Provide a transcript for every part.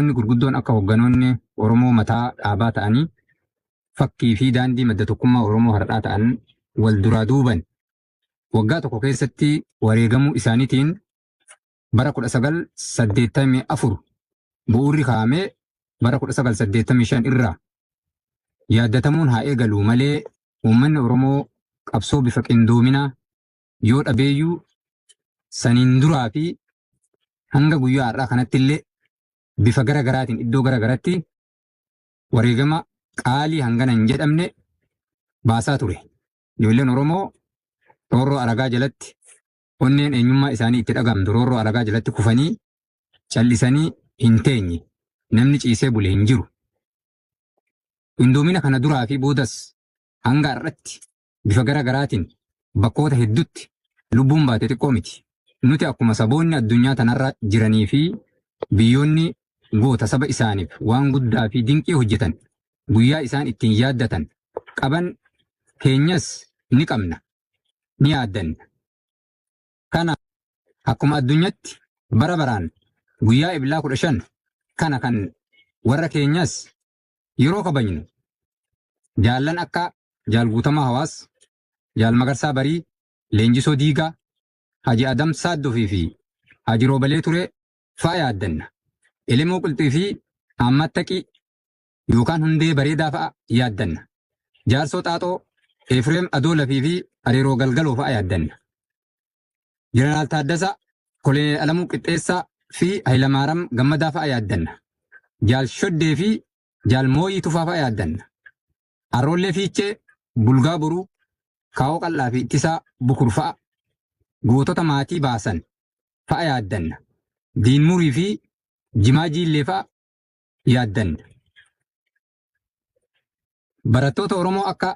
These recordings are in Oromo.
hoggannoonni gurguddoon akka hoggannoonni Oromoo mataa dhaabaa ta'anii fakkii fi daandii madda tokkummaa Oromoo har'aa ta'an wal duraa duuban waggaa tokko keessatti wareegamuu isaaniitiin bara 1984 bu'uurri kaa'amee bara 1985 irraa yaaddatamuun haa eegalu malee uummanni Oromoo qabsoo bifa qindoominaa yoo dhabeeyyuu saniin duraa fi hanga guyyaa har'aa kanatti illee bifa garagaraatiin iddoo garagaratti wareegama qaalii hangana hin jedhamne baasaa ture. Ijoolleen Oromoo roorroo alagaa jalatti onneen eenyummaa isaanii itti dhagamtu roorroo alagaa jalatti kufanii callisanii hin teenye namni ciisee bule hin jiru. Qindoomina kana duraa fi boodas hanga har'atti bifa garagaraatiin bakkoota hedduutti lubbuun baate xiqqoo miti. Nuti akkuma saboonni addunyaa tanarra jiranii fi biyyoonni goota saba isaaniif waan guddaa fi dinqii hojjetan guyyaa isaan ittiin yaaddatan qaban keenyas ni qabna ni yaaddanna. Kana akkuma addunyaatti bara baraan guyyaa Ebilaa 15 kana kan warra keenyas yeroo kabajnu jaallan akka Jaal Guutamaa Hawaas, Jaal Magarsaa Barii, Leenjisoo Diigaa, Haji Adam Saaddofii fi Haji Roobalee Turee fa'aa yaaddanna. Elemoo Qulxii fi Ahmad Taqii yookaan Hundee Bareedaa fa'aa yaaddanna. Jaarsoo Xaaxoo, Efreem Adoolafii fi Areeroo Galgaloo fa'aa yaaddanna. Jeneraal Taaddasaa, Koloneel Alamuu Qixxeessaa fi Hayilamaaram Gammadaa fa'aa yaaddanna. Jaal Shoddee fi Jaal Mooyii Tufaa fa'aa yaaddanna. Arroollee Fiichee, Bulgaa Boruu, Kaawoo Qal'aa fi Ittisaa Bukur fa'aa gootota maatii baasan fa'aa yaaddanna. Diinmurii fi Jimaa Jiillee fa'aa yaaddanna. Barattoota Oromoo akka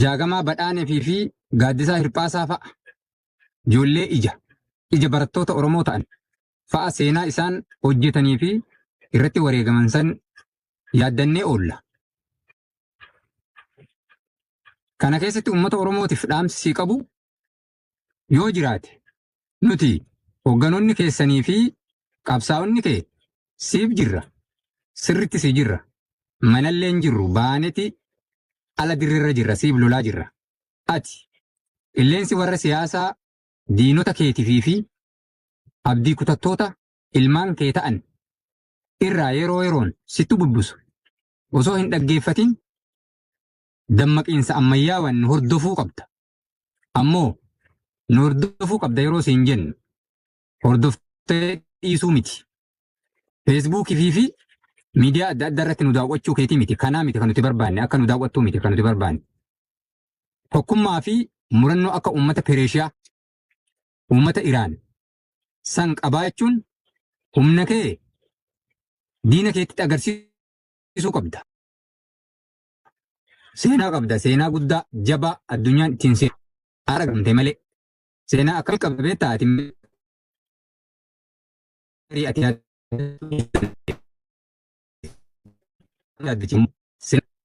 Jaagamaa Badhaanee fi Gaaddisaa Hirphaasaa fa'aa ijoollee ija barattoota Oromoo ta'an fa'aa seenaa isaan hojjetanii fi irratti wareegaman san yaaddannee oolla. Kana keessatti uummata Oromootiif dhaamsi qabu yoo jiraate nuti hogganoonni keessanii fi qabsaa'onni kee siif jirra sirritti si jirra manallee hin jirru baaneti ala dirreerra jirra siif lolaa jirra ati illeensi warra siyaasaa diinota keetifii fi abdii kutattoota ilmaan kee ta'an irraa yeroo yeroon sitti bubbisu osoo hin dhaggeeffatin dammaqiinsa ammayyaawaan nu hordofuu qabda. Ammoo nu hordofuu qabda yeroo siin jennu hordoftee dhiisuu miti. Feesbuukii fi miidiyaa adda addaa irratti nu daawwachuu keetii miti. Kanaa miti kan nuti barbaanne akka nu daawwattuu miti kan nuti barbaanne. Tokkummaa fi murannoo akka uummata Pereeshiyaa, uummata Iraan san qabaachuun humna kee diina keetti agarsiisuu qabda. Seenaa qabda. Seenaa guddaa jabaa addunyaan ittiin seenaa argamte malee seenaa akka qabee taati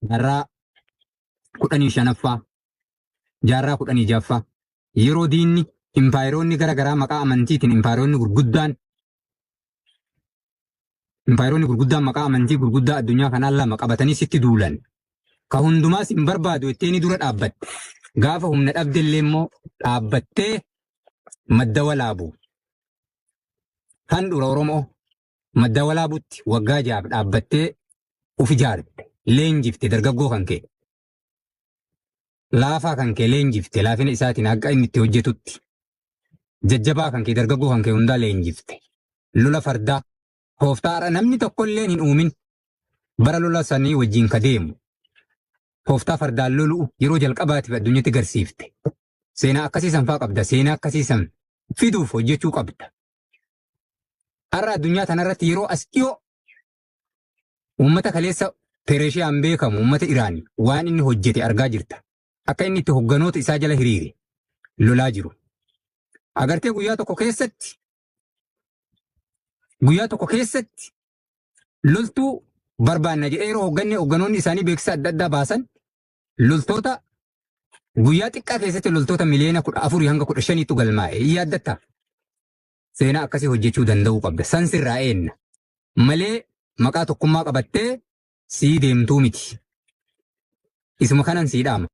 jaarraa 15ffaa jaarraa 16ffaa yeroo diinni impaayeroonni garagaraa maqaa amantiitiin impaayeroonni gurguddaan maqaa amantii gurguddaa addunyaa kanaan lama qabatanii sitti duulan. Ka hundumaas hin barbaadu ittiin dura dhaabbatte gaafa humna dhabdellee immoo dhaabbattee madda walaabu. Kan dura Oromoo madda walaabutti waggaa 6 dhaabbattee uf ijaarte leenjifte dargaggoo kan kee. Laafaa kan kee leenjifte laafina isaatiin akka inni itti hojjetutti. Jajjabaa kan kee dargaggoo kan kee hundaa leenjifte. Lola fardaa hooftaadha namni tokkollee hin uumin bara lola sanii wajjin ka deemu. Hooftaa fardaan loluu yeroo jalqabaatiif addunyatti garsiifte. Seenaa akkasiisan fa'aa qabda. Seenaa akkasiisan fiduuf hojjechuu qabda. Har'a addunyaa tanarratti yeroo as dhiyoo uummata kaleessa Pereeshiyaan beekamu uummata Iraan waan inni hojjete argaa jirta. Akka inni itti hogganoota isaa jala hiriire lolaa jiru. Agartee guyyaa tokko keessatti loltuu barbaanna jedhee yeroo hogganoonni isaanii beeksisa adda addaa baasan loltoota guyyaa xiqqaa keessatti loltoota miliyoona 14 hanga 15tu galmaa'e yaaddatta. Seenaa akkasii hojjechuu danda'uu qabda. San sirraa eenna. malee maqaa tokkummaa qabattee sii deemtuu miti. Isuma kanan sii dhaama.